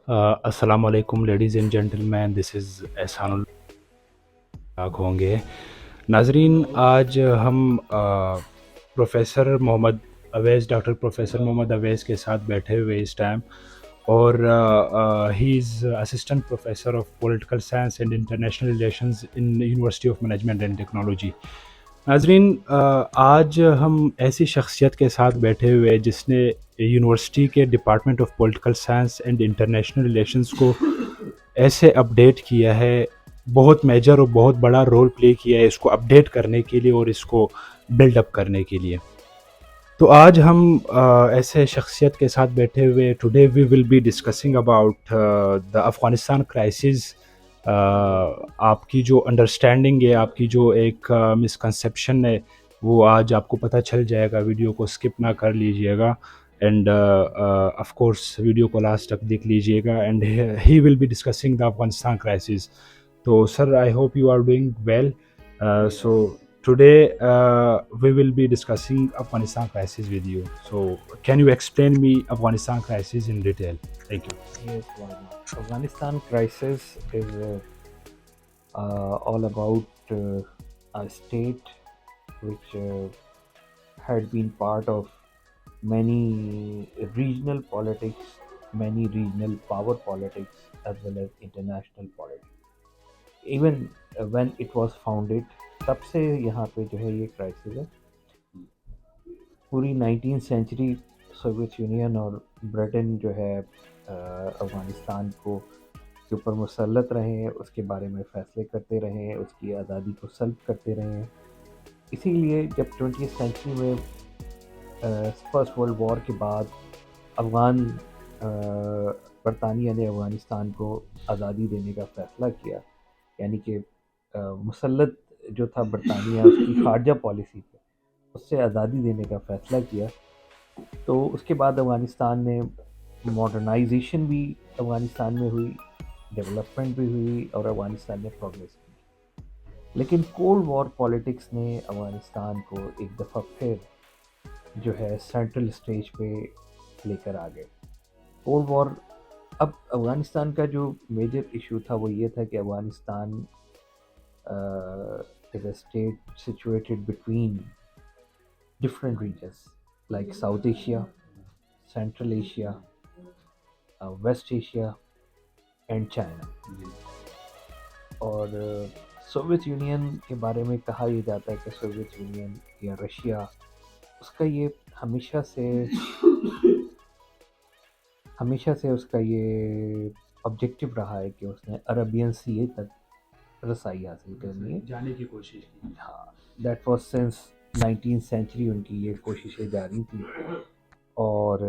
السلام علیکم ladies and gentlemen, this is Ehsan Ullah ہوں گے ناظرین۔ آج ہم professor Muhammad Awais, doctor professor Muhammad Awais کے ساتھ بیٹھے ہوئے اس ٹائم، اور he is assistant professor of political science and international relations in university of management and technology. ناظرین، آج ہم ایسی شخصیت کے ساتھ بیٹھے ہوئے جس نے یونیورسٹی کے department of political science and international relations کو ایسے اپڈیٹ کیا ہے، بہت میجر اور بہت بڑا رول پلے کیا ہے اس کو اپڈیٹ کرنے کے لیے اور اس کو بلڈ اپ کرنے کے لیے۔ تو آج ہم ایسے شخصیت کے ساتھ بیٹھے ہوئے، today we will be discussing about the Afghanistan crisis. آپ کی جو انڈرسٹینڈنگ ہے، آپ کی جو ایک مسکنسیپشن ہے، وہ آج آپ کو پتہ چل جائے گا۔ ویڈیو کو اسکپ نہ کر لیجئے گا، اینڈ آف کورس ویڈیو کو لاسٹ تک دیکھ لیجئے گا، and he will be discussing the Afghanistan crisis. تو sir, I hope you are doing well. So today we will be discussing Afghanistan crisis with you. So can you explain me Afghanistan crisis in detail? Thank you. Yes, why not? Afghanistan crisis is all about a state which had been part of many regional politics, many regional power politics, as well as international politics. Even when it was founded, تب سے یہاں پہ جو ہے یہ crisis ہے. پوری 19 century Soviet Union اور برٹن جو ہے افغانستان کو کے اوپر مسلط رہے ہیں، اس کے بارے میں فیصلے کرتے رہے ہیں، اس کی آزادی کو سلب کرتے رہے ہیں. اسی لیے جب 20th سینچری میں فرسٹ ورلڈ وار کے بعد افغان برطانیہ نے افغانستان کو آزادی دینے کا فیصلہ کیا، یعنی کہ مسلط جو تھا برطانیہ اس کی خارجہ پالیسی پہ، اس سے آزادی دینے کا فیصلہ کیا، تو اس کے بعد افغانستان نے ماڈرنائزیشن بھی افغانستان میں ہوئی، ڈیولپمنٹ بھی ہوئی، اور افغانستان نے پروگریس کی. لیکن کولڈ وار پالیٹکس نے افغانستان کو ایک دفعہ پھر جو ہے سینٹرل اسٹیج پہ لے کر آ گئے. کولڈ وار، اب افغانستان کا جو میجر ایشو تھا وہ یہ تھا کہ Afghanistan is a state situated between different regions like South Asia, Central Asia, West Asia and China. اور سوویت یونین کے بارے میں کہا یہ جاتا ہے کہ سوویت یونین یا رشیا، اس کا یہ ہمیشہ سے اس کا یہ آبجیکٹو رہا ہے کہ اس نے عربین سی تک رسائی حاصل کرنی ہے، جانے کی کوشش کی. ہاں، that was since 19th century in کی یہ کوششیں جاری تھیں. اور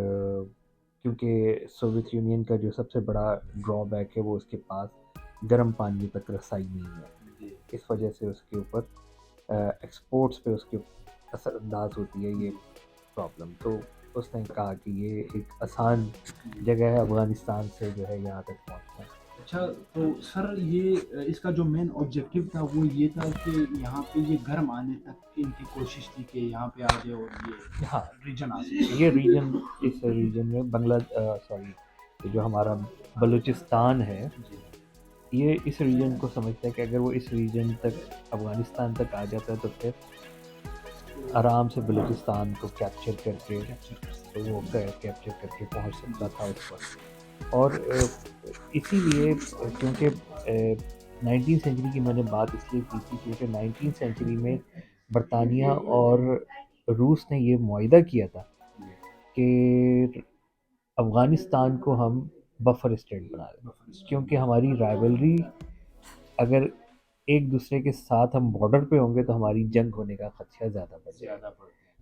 کیونکہ سوویت یونین کا جو سب سے بڑا ڈرا بیک ہے وہ اس کے پاس گرم پانی تک رسائی نہیں ہے، اس وجہ سے اس کے اوپر ایکسپورٹس پہ اس کے اثر انداز ہوتی ہے یہ پرابلم. تو اس نے کہا کہ یہ ایک آسان جگہ ہے افغانستان سے جو ہے یہاں تک پہنچنا. اچھا، تو سر یہ اس کا جو مین آبجیکٹو تھا وہ یہ تھا کہ یہاں پہ یہ گرم آنے تک ان کی کوشش تھی کہ یہاں پہ آ جائے اور یہ ہاں، ریجن آ سکے. یہ ریجن، اس ریجن میں جو ہمارا بلوچستان ہے، جی. یہ اس ریجن کو سمجھتا ہے کہ اگر وہ اس ریجن تک افغانستان تک آ جاتا ہے تو پھر آرام سے بلوچستان کو کیپچر کر کے وہ کیپچر کر کے پہنچ سکتا تھا اس پر. اور اسی لیے کیونکہ 19 سینچری کی میں نے بات اس لیے کی تھی کیونکہ 19 سینچری میں برطانیہ اور روس نے یہ معاہدہ کیا تھا کہ افغانستان کو ہم بفر اسٹیٹ بنا دیں، کیونکہ ہماری رائیولری، اگر ایک دوسرے کے ساتھ ہم بارڈر پہ ہوں گے تو ہماری جنگ ہونے کا خدشہ زیادہ بڑھ جائے گا.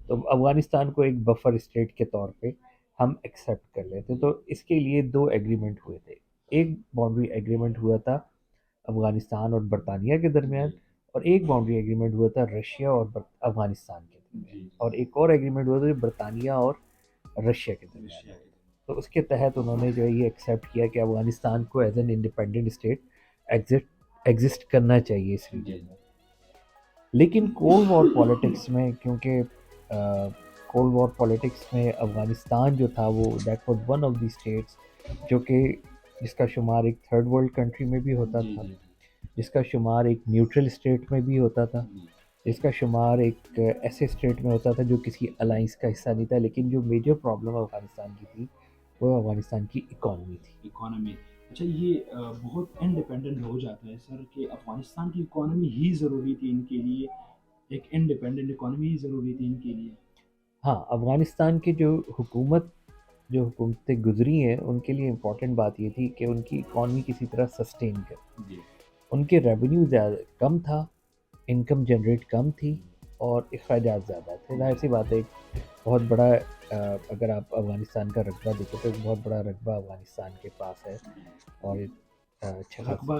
تو افغانستان کو ایک بفر اسٹیٹ کے طور پہ ہم ایکسیپٹ کر لیتے. تو اس کے لیے 2 ایگریمنٹ ہوئے تھے. ایک باؤنڈری ایگریمنٹ ہوا تھا افغانستان اور برطانیہ کے درمیان، اور ایک باؤنڈری ایگریمنٹ ہوا تھا رشیا اور افغانستان کے درمیان، اور ایک اور ایگریمنٹ ہوا تھا برطانیہ اور رشیا کے درمیان. تو اس کے تحت انہوں نے جو ہے یہ ایکسیپٹ کیا کہ افغانستان کو as an independent state exist کرنا چاہیے اس ریجن میں. لیکن کولڈ وار پالیٹکس میں، کیونکہ کولڈ وار پالیٹکس میں افغانستان جو تھا وہ that was one of the states جو کہ جس کا شمار ایک تھرڈ ورلڈ کنٹری میں بھی ہوتا جی تھا، جی جس کا شمار ایک نیوٹرل اسٹیٹ میں بھی ہوتا تھا، جی جس کا شمار ایک ایسے اسٹیٹ میں ہوتا تھا جو کسی الائنس کا حصہ نہیں تھا، لیکن جو میجر پرابلم افغانستان کی تھی وہ افغانستان کی اکانومی تھی۔ اکانومی۔ اچھا یہ بہت انڈیپینڈنٹ ہو جاتا ہے سر کہ افغانستان کی اکانومی ہی ضروری تھی ان کے لیے، ایک انڈیپینڈنٹ اکانومی ہی ضروری تھی ان کے لیے؟ ہاں، افغانستان کی جو حکومتیں گزری ہیں ان کے لیے امپورٹنٹ بات یہ تھی کہ ان کی اکانومی کسی طرح سسٹین کرے۔ جی ان کے ریونیو زیادہ کم تھا، انکم جنریٹ کم تھی اور اخراجات زیادہ تھے۔ ظاہر سی بات ہے ایک بہت بڑا اگر آپ افغانستان کا رقبہ دیکھیں تو ایک بہت بڑا رقبہ افغانستان کے پاس ہے، اور اچھا خاص رقبہ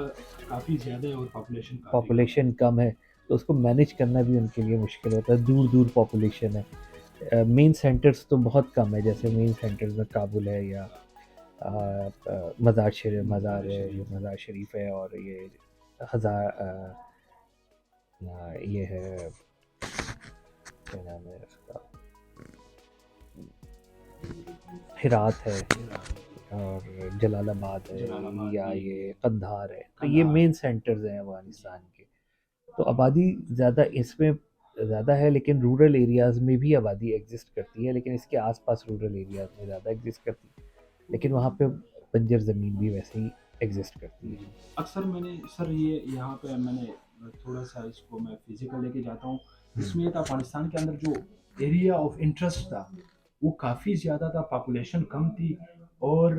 کافی زیادہ ہے اور پاپولیشن کافی کم ہے۔ پاپولیشن کم ہے، تو اس کو مینیج کرنا بھی ان کے لیے مشکل ہوتا ہے، دور دور پاپولیشن ہے، مین سینٹرز تو بہت کم ہے، جیسے مین سینٹرز میں کابل ہے یا مزار ہے، مزار شریف ہے، اور یہ ہزار یہ ہے کیا نام ہے اس کا، ہرات ہے، اور جلال آباد ہے، جلال آباد یا بھی، یہ قندھار ہے، تو یہ قندھار۔ مین سینٹرز ہیں افغانستان کے۔ تو آبادی زیادہ اس میں زیادہ ہے، لیکن رورل ایریاز میں بھی آبادی ایگزسٹ کرتی ہے، لیکن اس کے آس پاس رورل ایریاز میں زیادہ ایگزسٹ کرتی ہے، لیکن وہاں پہ بنجر زمین بھی ویسے ہی ایگزسٹ کرتی ہے۔ اکثر میں نے سر یہ یہاں پہ میں نے تھوڑا سا اس کو میں فزیکل لے کے جاتا ہوں، اس میں یہ تھا افغانستان کے اندر جو ایریا آف انٹرسٹ تھا وہ کافی زیادہ تھا، پاپولیشن کم تھی، اور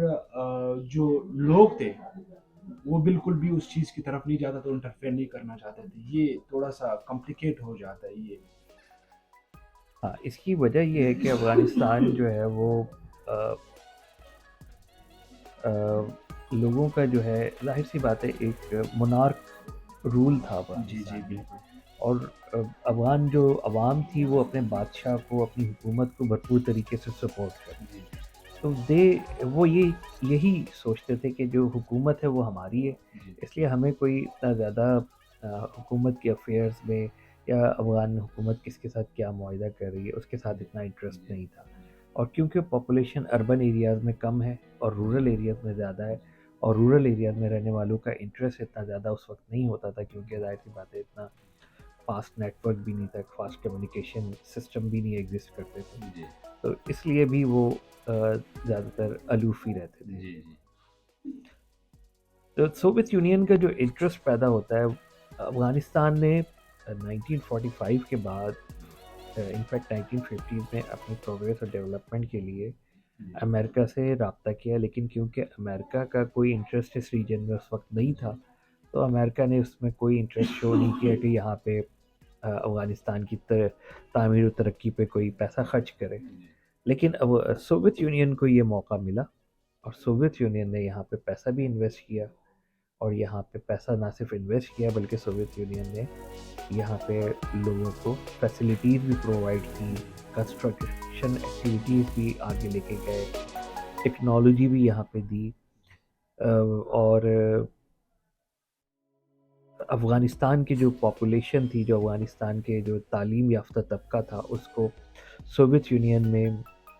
جو لوگ تھے وہ بالکل بھی اس چیز کی طرف نہیں جاتا، تو انٹرفیئر نہیں کرنا چاہتے تھے۔ یہ تھوڑا سا کمپلیکیٹ ہو جاتا ہے یہ۔ ہاں، اس کی وجہ یہ ہے کہ افغانستان جو ہے وہ لوگوں کا جو ہے، ظاہر سی بات ہے ایک مونارک رول تھا جی جی افغانستان میں، بالکل۔ اور افغان جو عوام تھی وہ اپنے بادشاہ کو، اپنی حکومت کو بھرپور طریقے سے سپورٹ کرتی، جی تو وہ یہی سوچتے تھے کہ جو حکومت ہے وہ ہماری ہے، جی اس لیے ہمیں کوئی اتنا زیادہ حکومت کے افیئرز میں یا افغان حکومت کس کے ساتھ کیا معاہدہ کر رہی ہے اس کے ساتھ اتنا انٹرسٹ نہیں تھا۔ اور کیونکہ پاپولیشن اربن ایریاز میں کم ہے اور رورل ایریاز میں زیادہ ہے، اور رورل ایریاز میں رہنے والوں کا انٹرسٹ اتنا زیادہ اس وقت نہیں ہوتا تھا، کیونکہ ظاہر سی بات ہے اتنا فاسٹ نیٹ ورک بھی نہیں تھا، فاسٹ کمیونیکیشن سسٹم بھی نہیں ایگزسٹ کرتے تھے، جی تو اس لیے بھی وہ زیادہ تر الوف ہی رہتے تھے۔ جی جی تو سوویت یونین کا جو انٹرسٹ پیدا ہوتا ہے افغانستان نے 1945 کے بعد، انفیکٹ 1950 میں اپنی پروگریس اور ڈیولپمنٹ کے لیے امریکہ سے رابطہ کیا، لیکن کیونکہ امریکہ کا کوئی انٹرسٹ اس ریجن میں اس وقت نہیں تھا، تو امریکہ نے اس میں کوئی انٹرسٹ شو نہیں کیا کہ یہاں پہ افغانستان کی تعمیر و ترقی پہ کوئی پیسہ خرچ کرے۔ لیکن اب سوویت یونین کو یہ موقع ملا، اور سوویت یونین نے یہاں پہ پیسہ بھی انویسٹ کیا، اور یہاں پہ پیسہ نہ صرف انویسٹ کیا بلکہ سوویت یونین نے یہاں پہ لوگوں کو فیسلٹیز بھی پرووائڈ کی، کنسٹرکشن ایکٹیویٹیز بھی آگے لے کے گئے، ٹیکنالوجی بھی یہاں پہ دی، اور افغانستان کی جو پاپولیشن تھی، جو افغانستان کے جو تعلیم یافتہ طبقہ تھا، اس کو سوویت یونین میں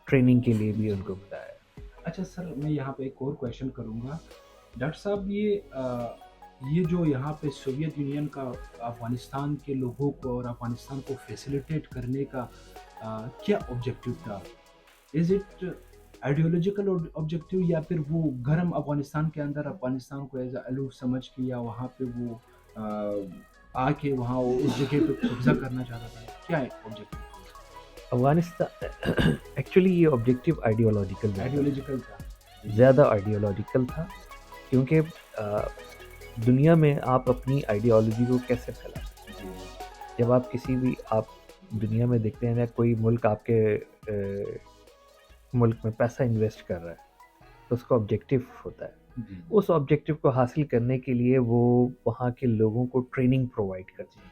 ٹریننگ کے لیے بھی ان کو بلایا۔ اچھا سر میں یہاں پہ ایک اور کویشچن کروں گا ڈاکٹر صاحب، یہ جو یہاں پہ سوویت یونین کا افغانستان کے لوگوں کو اور افغانستان کو فیسیلیٹیٹ کرنے کا کیا آبجیکٹو تھا؟ از اٹ آئیڈیولوجیکل آبجیکٹو، یا پھر وہ گرم افغانستان کے اندر افغانستان کو ایز اے الوف سمجھ کے، یا وہاں پہ وہ آ کے وہاں اس جگہ پہ قبضہ کرنا چاہتا تھا؟ کیا آبجیکٹو تھا؟ افغانستان ایکچولی یہ آبجیکٹیو آئیڈیولوجیکل تھا؟ زیادہ آئیڈیولوجیکل تھا، کیونکہ دنیا میں آپ اپنی آئیڈیالوجی کو کیسے پھیلا سکتے ہیں؟ جب آپ کسی بھی دنیا میں دیکھتے ہیں نا، کوئی ملک آپ کے ملک میں پیسہ انویسٹ کر رہا ہے تو اس کا آبجیکٹیو ہوتا ہے، اس آبجیکٹیو کو حاصل کرنے کے لیے وہ وہاں کے لوگوں کو ٹریننگ پرووائڈ کرتا ہے،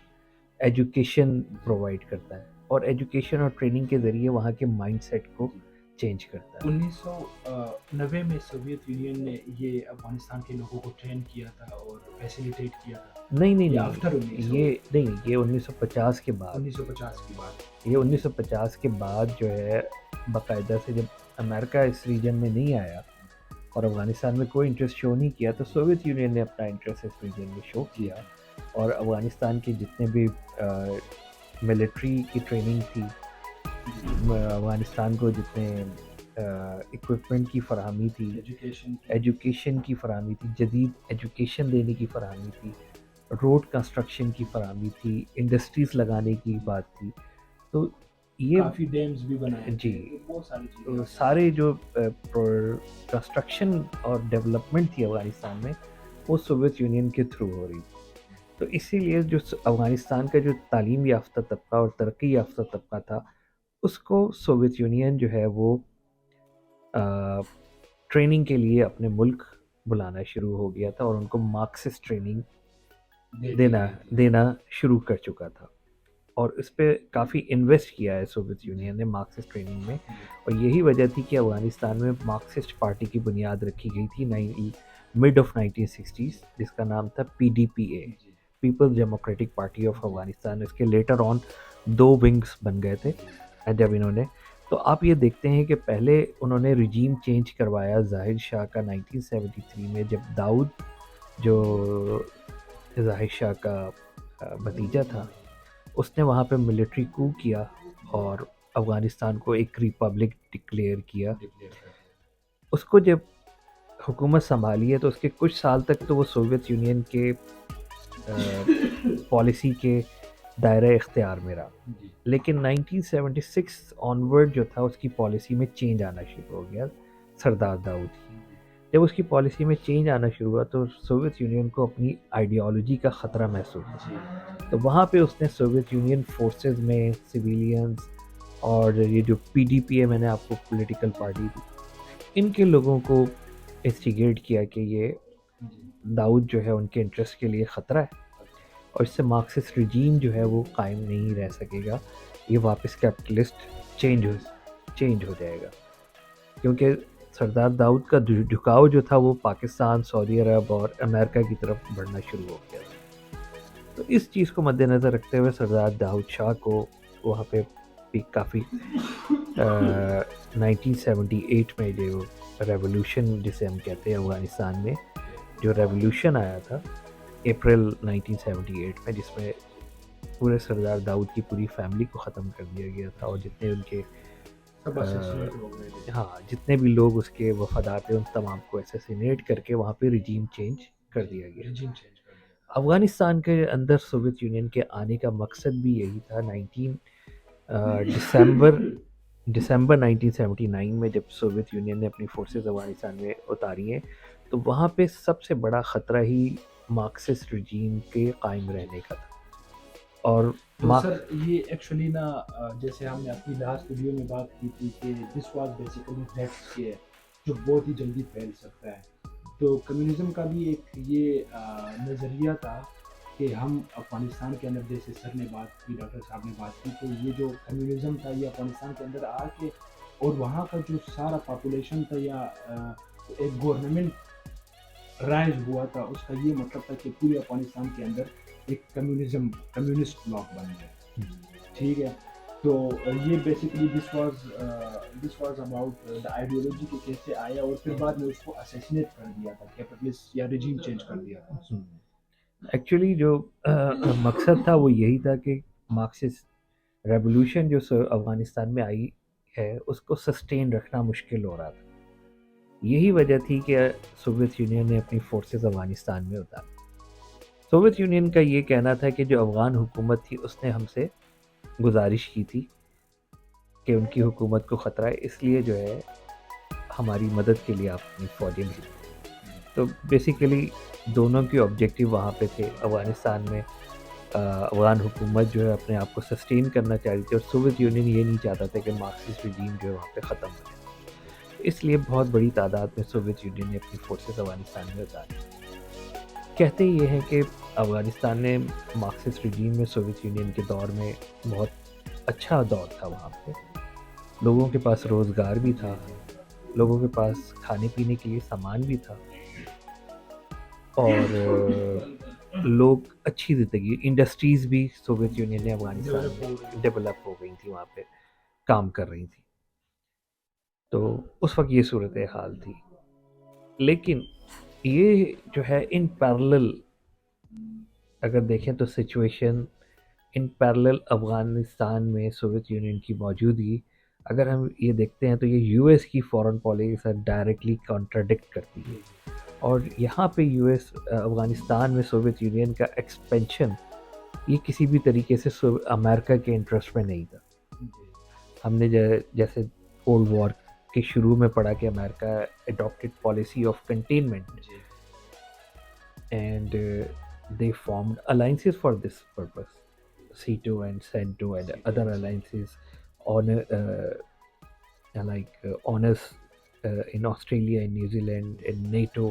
ایجوکیشن پرووائڈ کرتا ہے، اور ایجوکیشن اور ٹریننگ کے ذریعے وہاں کے مائنڈ سیٹ کو چینج کرتا ہے۔ 1990 میں سوویت یونین نے یہ افغانستان کے لوگوں کو ٹرین کیا تھا اور فیسیلیٹیٹ کیا تھا؟ نہیں، یا آفٹر یہ 1950 کے بعد، 1950 کی بات؟ یہ 1950 کے بعد جو ہے باقاعدہ سے جب امریکہ اس ریجن میں نہیں آیا اور افغانستان میں کوئی انٹرسٹ شو نہیں کیا، تو سوویت یونین نے اپنا انٹرسٹ اس ریجن میں شو کیا، اور افغانستان کے جتنے بھی ملٹری کی ٹریننگ تھی، افغانستان کو جتنے اکوپمنٹ کی فراہمی تھی، ایجوکیشن کی فراہمی تھی، جدید ایجوکیشن دینے کی فراہمی تھی، روڈ کنسٹرکشن کی فراہمی تھی، انڈسٹریز لگانے کی بات تھی، تو یہ کافی ڈیمز بھی بنائے جی بہت ساری چیزیں سارے جو کنسٹرکشن اور ڈیولپمنٹ تھی افغانستان میں، وہ سوویت یونین کے تھرو ہو رہی تھی. تو اسی لیے جو افغانستان کا جو تعلیم یافتہ طبقہ اور ترقی یافتہ طبقہ تھا، اس کو سوویت یونین جو ہے وہ ٹریننگ کے لیے اپنے ملک بلانا شروع ہو گیا تھا، اور ان کو مارکسسٹ ٹریننگ دینا شروع کر چکا تھا، اور اس پہ کافی انویسٹ کیا ہے سوویت یونین نے مارکسسٹ ٹریننگ میں. اور یہی وجہ تھی کہ افغانستان میں مارکسسٹ پارٹی کی بنیاد رکھی گئی تھی مڈ آف 1960s، جس کا نام تھا PDPA، People Democratic Party of Afghanistan. اس کے لیٹر آن 2 ونگز بن گئے تھے جب انہوں نے. تو آپ یہ دیکھتے ہیں کہ پہلے انہوں نے رجیم چینج کروایا ظاہر شاہ کا 1973 میں، جب داؤد جو ظاہر شاہ کا بھتیجا تھا، اس نے وہاں پہ ملٹری کو کیا اور افغانستان کو ایک ریپبلک ڈکلیئر کیا. اس کو جب حکومت سنبھالی ہے تو اس کے کچھ سال تک تو وہ سوویت یونین کے پالیسی کے دائرہ اختیار میں رہا، لیکن 1976 آنورڈ جو تھا اس کی پالیسی میں چینج آنا شروع ہو گیا سردار داؤد کی. جب اس کی پالیسی میں چینج آنا شروع ہوا تو سوویت یونین کو اپنی آئیڈیالوجی کا خطرہ محسوس ہوا، تو وہاں پہ اس نے سوویت یونین فورسز میں سویلینز اور یہ جو PDPA میں نے آپ کو پولیٹیکل پارٹی دی، ان کے لوگوں کو انسٹیگیٹ کیا کہ یہ داؤد جو ہے ان کے انٹرسٹ کے لیے خطرہ ہے، اور اس سے مارکسسٹ رجیم جو ہے وہ قائم نہیں رہ سکے گا، یہ واپس کیپٹلسٹ چینج ہو جائے گا. کیونکہ سردار داؤد کا جھکاؤ جو تھا وہ پاکستان، سعودی عرب اور امریکہ کی طرف بڑھنا شروع ہو گیا تھا. تو اس چیز کو مد نظر رکھتے ہوئے سردار داؤد شاہ کو وہاں پہ بھی کافی 1978 میں جو ریولوشن جسے ہم کہتے ہیں افغانستان میں جو ریولوشن آیا تھا اپریل 1978 میں، جس میں پورے سردار داؤد کی پوری فیملی کو ختم کر دیا گیا تھا، اور جتنے ان کے جتنے بھی لوگ اس کے وفادار تھے ان تمام کو اسیسینیٹ کر کے وہاں پہ رجیم چینج کر دیا گیا. افغانستان کے اندر سوویت یونین کے آنے کا مقصد بھی یہی تھا. دسمبر 1979 میں جب سوویت یونین نے اپنی فورسز افغانستان میں اتاری ہیں، تو وہاں پہ سب سے بڑا خطرہ ہی مارکسسٹ رجیم کے قائم رہنے کا تھا. اور سر یہ ایکچولی نا جیسے ہم نے اپنی لاسٹ ویڈیو میں بات کی تھی کہ دس واز بیسیکلی تھریٹ کے جو بہت ہی جلدی پھیل سکتا ہے، تو کمیونزم کا بھی ایک یہ نظریہ تھا کہ ہم افغانستان کے اندر، جیسے سر نے بات کی، ڈاکٹر صاحب نے بات کی، تو یہ جو کمیونزم تھا یہ افغانستان کے اندر آ کے اور وہاں کا جو سارا پاپولیشن تھا یا ایک گورنمنٹ رائز ہوا تھا، اس کا یہ مطلب تھا کہ پورے افغانستان کے اندر ایک کمیونسٹ بلاک بن گیا. ٹھیک ہے، تو یہ basically this was about the ideology کہ کیسے آیا، اور پھر بعد میں اس کو اسیسینیٹ کر دیا تھا، کیپٹلسٹ یا رجیم چینج کر دیا تھا. ایکچولی جو مقصد تھا وہ یہی تھا کہ مارکسسٹ ریولوشن جو افغانستان میں آئی ہے اس کو سسٹین رکھنا مشکل ہو رہا تھا. یہی وجہ تھی کہ سوویت یونین نے اپنی فورسز افغانستان میں اتاری. سوویت یونین کا یہ کہنا تھا کہ جو افغان حکومت تھی اس نے ہم سے گزارش کی تھی کہ ان کی حکومت کو خطرہ ہے، اس لیے جو ہے ہماری مدد کے لیے آپ اپنی فوجیں بھیجیں. تو بیسیکلی دونوں کے آبجیکٹیو وہاں پہ تھے. افغانستان میں افغان حکومت جو ہے اپنے آپ کو سسٹین کرنا چاہ رہی تھی، اور سوویت یونین یہ نہیں چاہتا تھا کہ مارکسسٹ رجیم جو ہے وہاں پہ ختم ہو جائے. اس لیے بہت بڑی تعداد میں سوویت یونین نے اپنی فورسز افغانستان میں اتاری. کہتے یہ ہیں کہ افغانستان نے مارکسسٹ رجیم میں سوویت یونین کے دور میں بہت اچھا دور تھا. وہاں پہ لوگوں کے پاس روزگار بھی تھا، لوگوں کے پاس کھانے پینے کے لیے سامان بھی تھا، اور لوگ اچھی زندگی، انڈسٹریز بھی سوویت یونین نے افغانستان میں ڈیولپ ہو گئی تھی، وہاں پہ کام کر رہی تھی. تو اس وقت یہ صورت حال تھی. لیکن یہ جو ہے ان پیرلل اگر دیکھیں تو سچویشن ان پیرلل افغانستان میں سوویت یونین کی موجودگی اگر ہم یہ دیکھتے ہیں تو یہ یو ایس کی فورن پالیسی سے ڈائریکٹلی کانٹراڈکٹ کرتی ہے. اور یہاں پہ یو ایس افغانستان میں سوویت یونین کا ایکسپینشن یہ کسی بھی طریقے سے امریکہ کے انٹرسٹ میں نہیں تھا. ہم نے جیسے کولڈ وار کے شروع میں پڑھا کہ America adopted policy of containment and they formed alliances for this purpose. C2 and CENTO and other alliances on ONUS in Australia and New Zealand and NATO.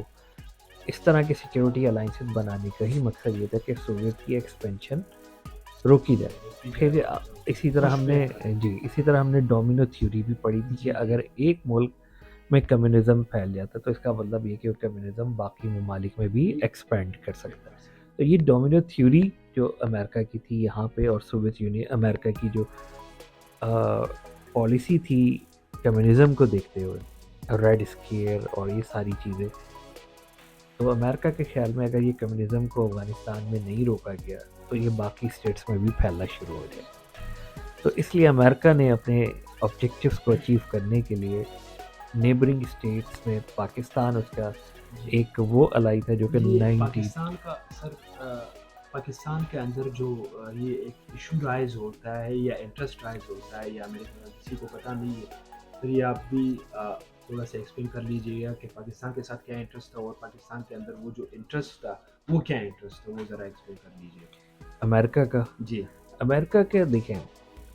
اس طرح کے سیکیورٹی الائنسز بنانے کا ہی مقصد یہ تھا کہ سوویت کی ایکسپینشن روکی جائے. پھر اسی طرح ہم نے ڈومینو تھیوری بھی پڑھی تھی کہ اگر ایک ملک میں کمیونزم پھیل جاتا تو اس کا مطلب یہ کہ کمیونزم باقی ممالک میں بھی ایکسپینڈ کر سکتا ہے. تو یہ ڈومینو تھیوری جو امریکہ کی تھی یہاں پہ اور سوویت یونین امریکہ کی جو پالیسی تھی کمیونزم کو دیکھتے ہوئے ریڈ اسکیئر اور یہ ساری چیزیں, تو امریکہ کے خیال میں اگر یہ کمیونزم کو افغانستان میں نہیں روکا گیا تو یہ باقی اسٹیٹس میں بھی پھیلنا شروع ہو جائے. تو اس لیے امریکہ نے اپنے آبجیکٹیوز کو اچیو کرنے کے لیے نیبرنگ اسٹیٹس میں پاکستان اس کا ایک وہ الائی تھا جو کہ پاکستان کا سر پاکستان کے اندر جو یہ ایک ایشو رائز ہوتا ہے یا انٹرسٹ رائز ہوتا ہے یا میرے خیال کسی کو پتہ نہیں ہے, پھر یہ آپ بھی تھوڑا سا ایکسپلین کر لیجیے گا کہ پاکستان کے ساتھ کیا انٹرسٹ تھا اور پاکستان کے اندر وہ جو انٹرسٹ تھا وہ کیا انٹرسٹ تھا, وہ ذرا ایکسپلین کر لیجیے. امریکہ کا جی امریکہ کے دیکھیں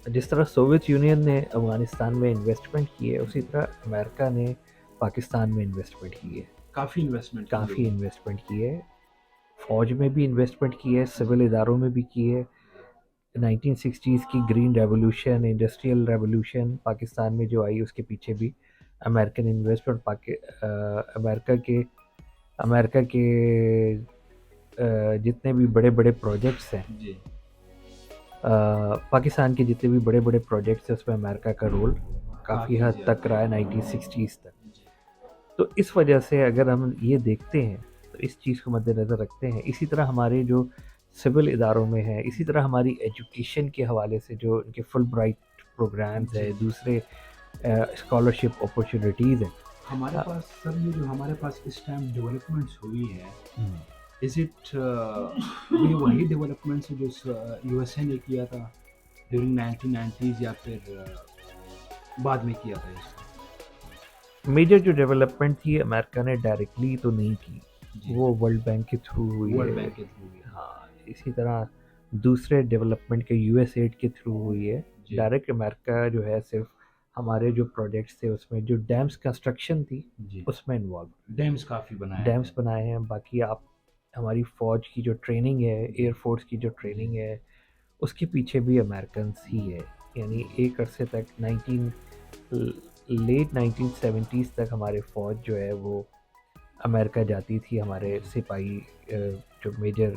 جس طرح سوویت یونین نے افغانستان میں انویسٹمنٹ کی ہے اسی طرح امریکہ نے پاکستان میں انویسٹمنٹ کی ہے, کافی انویسٹمنٹ کی ہے, فوج میں بھی انویسٹمنٹ کی ہے, سول اداروں میں بھی کی ہے. 1960s کی green revolution industrial revolution Pakistan میں جو آئی اس کے پیچھے بھی امریکن انویسٹمنٹ امریکہ کے جتنے بھی بڑے بڑے پروجیکٹس ہیں پاکستان کے جتنے بھی بڑے بڑے پروجیکٹس ہیں اس میں امریکہ کا رول کافی حد تک رہا ہے 1960s تک. تو اس وجہ سے اگر ہم یہ دیکھتے ہیں تو اس چیز کو مد نظر رکھتے ہیں. اسی طرح ہمارے جو سول اداروں میں ہیں, اسی طرح ہماری ایجوکیشن کے حوالے سے جو ان کے فل برائٹ پروگرامز ہیں, دوسرے اسکالرشپ اپرچونیٹیز ہیں ہمارے پاس. سر یہ جو ہمارے پاس اس ٹائم ڈیولپمنٹس ہوئی ہے از اٹ یہ وہی ڈیولپمنٹس جو یو ایس اے نے کیا تھا ڈیورنگ 1990s یا پھر بعد میں کیا تھا؟ اس میجر جو ڈیولپمنٹ تھی امریکہ نے ڈائریکٹلی تو نہیں کی, وہ ورلڈ بینک کے تھرو ہوئی ہے. ہاں اسی طرح دوسرے ڈیولپمنٹ کے یو ایس ایڈ کے تھرو ہوئی ہے. ڈائریکٹ امریکہ جو ہے صرف ہمارے جو پروجیکٹس تھے اس میں جو ڈیمز کنسٹرکشن تھی اس میں انوالو, ڈیمز کافی ڈیمز بنائے ہیں. باقی آپ ہماری فوج کی جو ٹریننگ ہے, ایئر فورس کی جو ٹریننگ ہے اس کے پیچھے بھی امریکنس ہی ہے. یعنی ایک عرصے تک لیٹ 1970s تک ہمارے فوج جو ہے وہ امریکہ جاتی تھی. ہمارے سپاہی جو میجر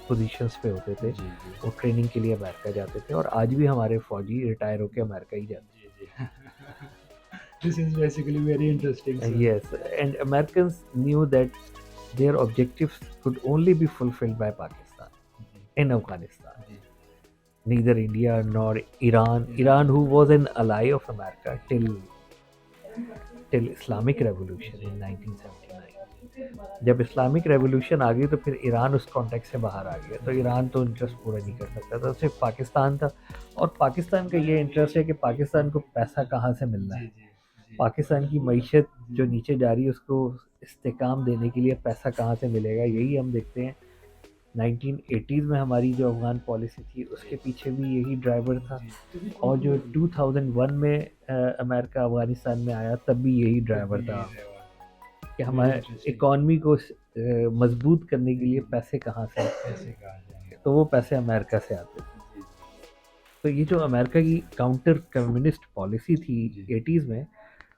پوزیشنز پہ ہوتے تھے وہ ٹریننگ کے لیے امریکہ جاتے تھے, اور آج بھی ہمارے فوجی ریٹائر ہو کے امریکہ ہی جاتے ہیں. This is basically very interesting, sir. Yes, and Americans knew that their objectives could only be fulfilled by Pakistan in Afghanistan. Neither India nor Iran, who was an ally of America till Islamic Revolution in 1979. جب Islamic revolution آ گئی تو پھر ایران اس contact سے باہر آ گیا, تو ایران تو interest پورا نہیں کر سکتا تھا, صرف پاکستان تھا. اور پاکستان کا یہ انٹرسٹ ہے کہ پاکستان کو پیسہ کہاں سے ملنا ہے, پاکستان کی معیشت جو نیچے جا رہی ہے اس کو استحکام دینے کے لیے پیسہ کہاں سے ملے گا. یہی ہم دیکھتے ہیں 1980s میں ہماری جو افغان پالیسی تھی اس کے پیچھے بھی یہی ڈرائیور تھا, اور جو 2001 میں امریکہ افغانستان میں آیا تب بھی یہی ڈرائیور تھا کہ ہمارے اکانومی کو مضبوط کرنے کے لیے پیسے کہاں سے آتے, تو وہ پیسے امریکہ سے آتے تھے. تو یہ جو امریکہ کی کاؤنٹر کمیونسٹ پالیسی تھی 80s میں,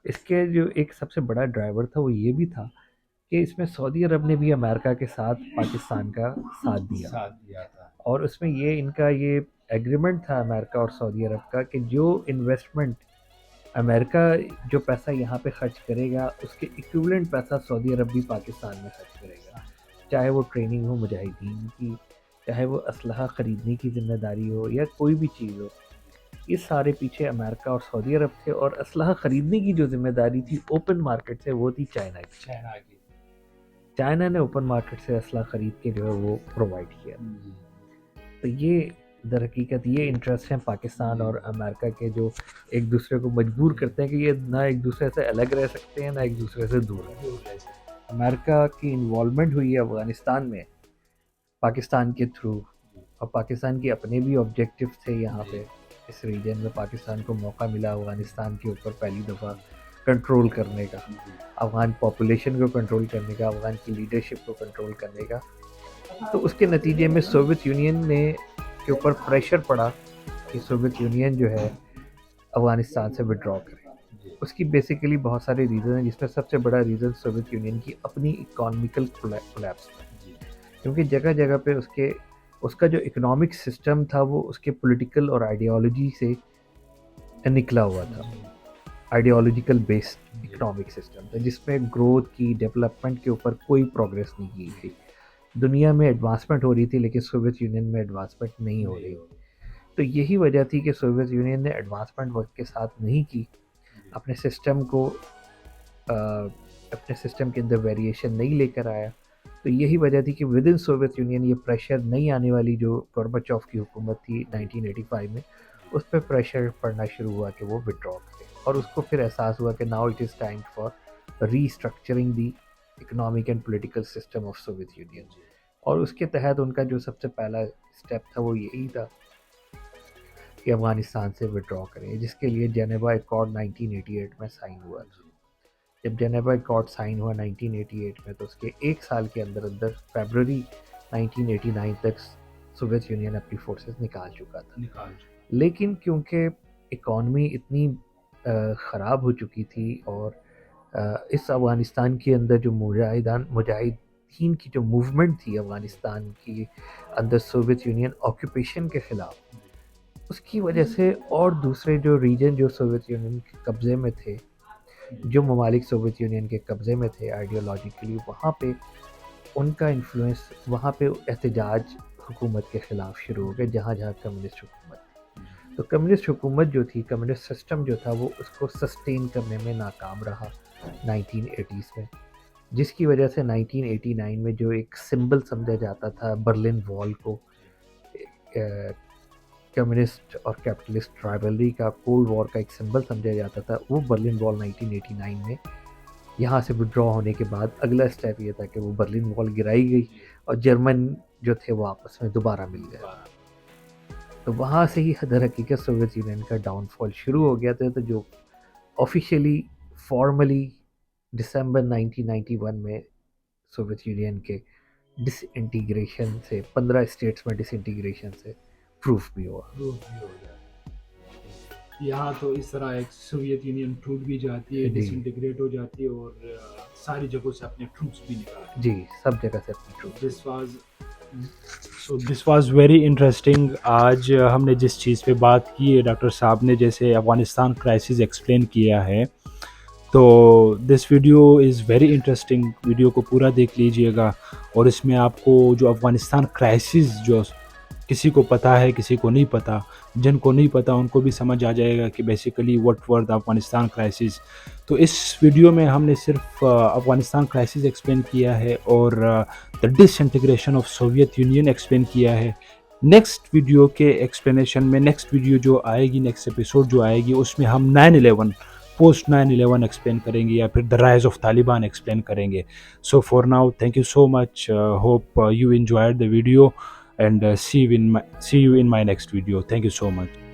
اس کے جو ایک سب سے بڑا ڈرائیور تھا وہ یہ بھی تھا کہ اس میں سعودی عرب نے بھی امریکہ کے ساتھ پاکستان کا ساتھ دیا تھا, اور اس میں یہ ان کا یہ ایگریمنٹ تھا امریکہ اور سعودی عرب کا کہ جو انویسٹمنٹ امریکہ جو پیسہ یہاں پہ خرچ کرے گا اس کے ایکویولنٹ پیسہ سعودی عرب بھی پاکستان میں خرچ کرے گا، چاہے وہ ٹریننگ ہو مجاہدین کی، چاہے وہ اسلحہ خریدنے کی ذمہ داری ہو یا کوئی بھی چیز ہو، یہ سارے پیچھے امریکہ اور سعودی عرب تھے، اور اسلحہ خریدنے کی جو ذمہ داری تھی اوپن مارکیٹ سے وہ تھی چائنا کی۔ چائنا نے اوپن مارکیٹ سے اسلحہ خرید کے جو ہے وہ پرووائڈ کیا۔ تو یہ در حقیقت یہ انٹرسٹ ہیں پاکستان اور امریکہ کے جو ایک دوسرے کو مجبور کرتے ہیں کہ یہ نہ ایک دوسرے سے الگ رہ سکتے ہیں نہ ایک دوسرے سے دور رہ سکتے ہیں۔ امریکہ کی انوالومنٹ ہوئی ہے افغانستان میں پاکستان کے تھرو، اور پاکستان کے اپنے بھی آبجیکٹیو تھے یہاں پہ اس ریجن میں۔ پاکستان کو موقع ملا افغانستان کے اوپر پہلی دفعہ کنٹرول کرنے کا، افغان پاپولیشن کو کنٹرول کرنے کا، افغان کی لیڈرشپ کو کنٹرول کرنے کا۔ تو اس کے نتیجے میں سوویت یونین نے کے اوپر پریشر پڑا کہ سوویت یونین جو ہے افغانستان سے وڈرا کرے۔ اس کی بیسیکلی بہت سارے ریزن ہیں، جس میں سب سے بڑا ریزن سوویت یونین کی اپنی اکانومیکل کولیپس تھا، کیونکہ جگہ جگہ پہ اس کا جو اکنامک سسٹم تھا وہ اس کے پولیٹیکل اور آئیڈیالوجی سے نکلا ہوا تھا، آئیڈیالوجیکل بیسڈ اکنامک سسٹم تھا، جس میں گروتھ کی، ڈیولپمنٹ کے اوپر کوئی پروگریس نہیں کی تھی۔ دنیا میں ایڈوانسمنٹ ہو رہی تھی لیکن سوویت یونین میں ایڈوانسمنٹ نہیں ہو رہی۔ تو یہی وجہ تھی کہ سوویت یونین نے ایڈوانسمنٹ وقت کے ساتھ نہیں کی، اپنے سسٹم کے اندر ویریشن نہیں لے کر آیا۔ تو یہی وجہ تھی کہ ود ان سوویت یونین یہ پریشر نہیں آنے والی جو گورباچوف کی حکومت تھی 1985 میں، اس پہ پریشر پڑنا شروع ہوا کہ وہ وڈرا کرے، اور اس کو پھر احساس ہوا کہ now it is time for restructuring the economic and political system of Soviet Union. اور اس کے تحت ان کا جو سب سے پہلا اسٹیپ تھا وہ یہی تھا کہ افغانستان سے وڈرا کریں، جس کے لیے جنیوا ایکارڈ 1988 میں سائن ہوا تھا۔ جب جنیوا ایکارڈ سائن ہوا 1988 میں تو اس کے ایک سال کے اندر فیبروری 1989 تک سوویت یونین اپنی فورسز نکال چکا تھا۔ لیکن کیونکہ اکانومی اتنی خراب ہو چکی تھی، اور اس افغانستان کے اندر جو مجاہدین کی جو موومنٹ تھی افغانستان کی اندر سوویت یونین آکوپیشن کے خلاف، اس کی وجہ سے اور دوسرے جو ریجن جو سوویت یونین کے قبضے میں تھے، جو ممالک سوویت یونین کے قبضے میں تھے آئیڈیالوجیکلی، وہاں پہ ان کا انفلوئنس، وہاں پہ احتجاج حکومت کے خلاف شروع ہو گئے جہاں جہاں کمیونسٹ حکومت تھی۔ تو کمیونسٹ حکومت جو تھی، کمیونسٹ سسٹم جو تھا، وہ اس کو سسٹین کرنے میں ناکام رہا 1980s میں، جس کی وجہ سے 1989 میں جو ایک سمبل سمجھا جاتا تھا برلن وال کو، کمیونسٹ اور کیپٹلسٹ رائولری کا، کولڈ وار کا ایک سمبل سمجھا جاتا تھا، وہ برلن وال 1989 میں یہاں سے وڈرا ہونے کے بعد اگلا اسٹیپ یہ تھا کہ وہ برلن وال گرائی گئی اور جرمن جو تھے وہ آپس میں دوبارہ مل گئے۔ تو وہاں سے ہی در حقیقت سوویت یونین کا ڈاؤن فال شروع ہو گیا تھا۔ تو جو آفیشیلی فارملی دسمبر 1991 میں سوویت یونین کے ڈس انٹیگریشن سے 15 اسٹیٹس میں ڈس انٹیگریشن سے پروف بھی ہوا۔ یہاں تو اس طرح ایک سوویت یونین ٹوٹ بھی جاتی ہے، ڈس انٹیگریٹ ہو جاتی ہے، اور ساری جگہوں سے اپنے ٹروپس بھی نکالتے ہیں۔ جی، سب جگہ سے اپنے troops. This was very interesting. آج ہم نے جس چیز پہ بات کی ہے، ڈاکٹر صاحب نے جیسے افغانستان کرائسس ایکسپلین کیا ہے، تو this video is very interesting, video کو پورا دیکھ لیجئے گا، اور اس میں آپ کو جو افغانستان کرائسس جو کسی کو پتہ ہے کسی کو نہیں پتہ، جن کو نہیں پتہ ان کو بھی سمجھ آ جائے گا کہ basically what were the Afghanistan crisis. تو اس ویڈیو میں ہم نے صرف افغانستان کرائسس ایکسپلین کیا ہے اور the disintegration of Soviet Union explain کیا ہے۔ نیکسٹ ویڈیو کے ایکسپلینیشن میں، نیکسٹ ویڈیو جو آئے گی، نیکسٹ ایپیسوڈ جو آئے گی، اس میں ہم 9/11 پوسٹ 9/11 ایکسپلین کریں گے، یا پھر the rise of Taliban explain کریں گے۔ So for now, thank you so much, hope you enjoyed the video, and see you in my next video. Thank you so much.